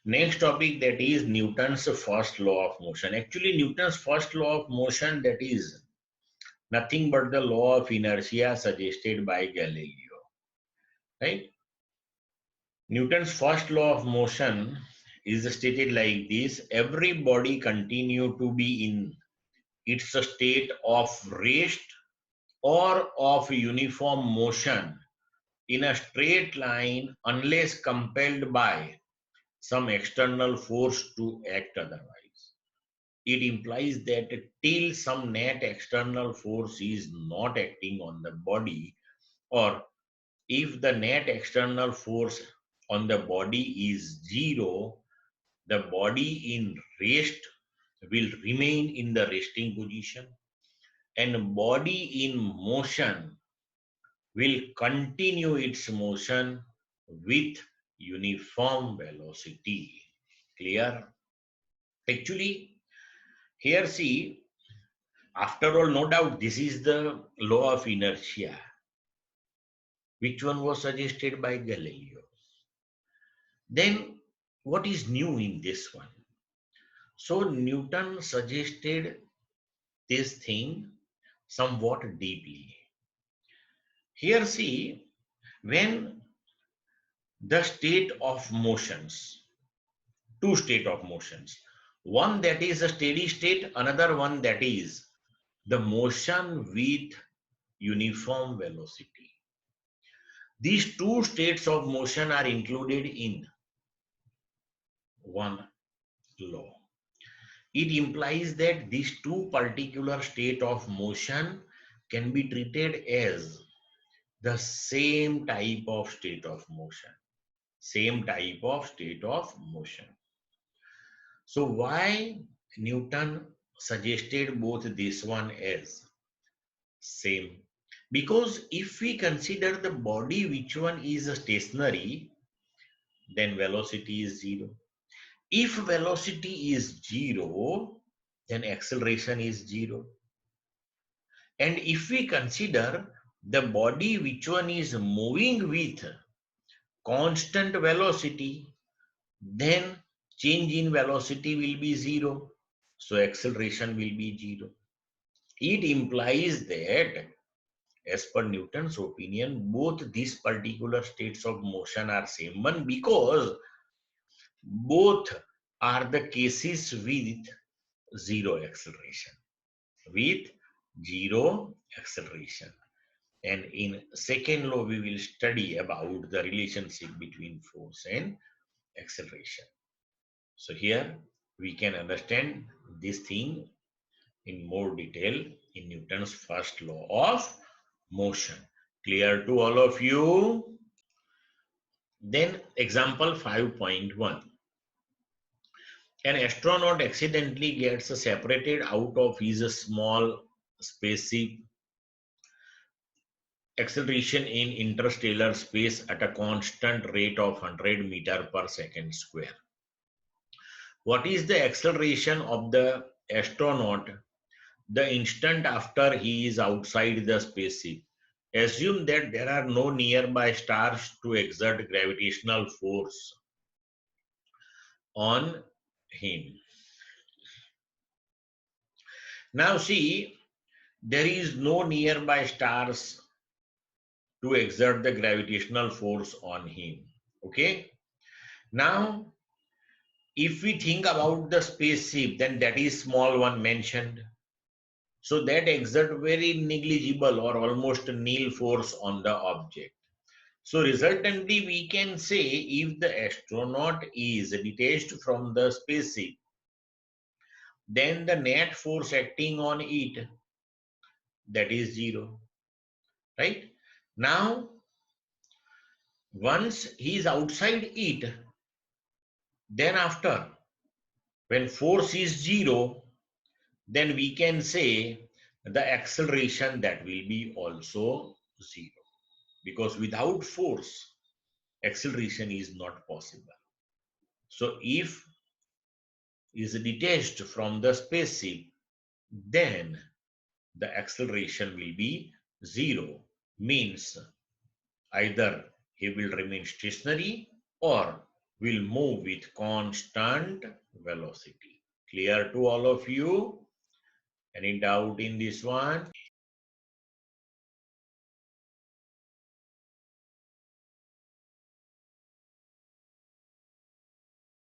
Next topic, that is Newton's first law of motion. Actually, Newton's first law of motion, that is nothing but the law of inertia suggested by Galileo, right? Newton's first law of motion is stated like this: every body continue to be in its state of rest or of uniform motion in a straight line unless compelled by some external force to act otherwise. It implies that till some net external force is not acting on the body, or if the net external force on the body is zero, the body in rest will remain in the resting position, and body in motion will continue its motion with uniform velocity. Clear? Actually, here see, after all, no doubt this is the law of inertia, which one was suggested by Galileo. Then, what is new in this one? So, Newton suggested this thing somewhat deeply. Here, see, when the state of motions, two state of motions, one that is a steady state, another one that is the motion with uniform velocity. These two states of motion are included in one law. It implies that these two particular state of motion can be treated as the same type of state of motion. Same type of state of motion. So why Newton suggested both this one as same? Because if we consider the body which one is stationary, then velocity is zero. If velocity is zero, then acceleration is zero. And if we consider the body which one is moving with constant velocity, then change in velocity will be zero. So acceleration will be zero. It implies that, as per Newton's opinion, both these particular states of motion are same one, because both are the cases with zero acceleration. With zero acceleration. And in second law, we will study about the relationship between force and acceleration. So here we can understand this thing in more detail in Newton's first law of motion. Clear to all of you? Then example 5.1. An astronaut accidentally gets separated out of his small spaceship. Acceleration in interstellar space at a constant rate of 100 meter per second square. What is the acceleration of the astronaut the instant after he is outside the spaceship? Assume that there are no nearby stars to exert gravitational force on him. Now see, there is no nearby stars to exert the gravitational force on him. Okay. Now, if we think about the spaceship, then that is small one mentioned. So that exert very negligible or almost nil force on the object. So resultantly, we can say if the astronaut is detached from the spaceship, then the net force acting on it, that is zero, right? Now, once he is outside it, then after, when force is zero, then we can say the acceleration that will be also zero. Because without force, acceleration is not possible. So if is detached from the spaceship, then the acceleration will be zero. Means either he will remain stationary or will move with constant velocity. Clear to all of you? Any doubt in this one?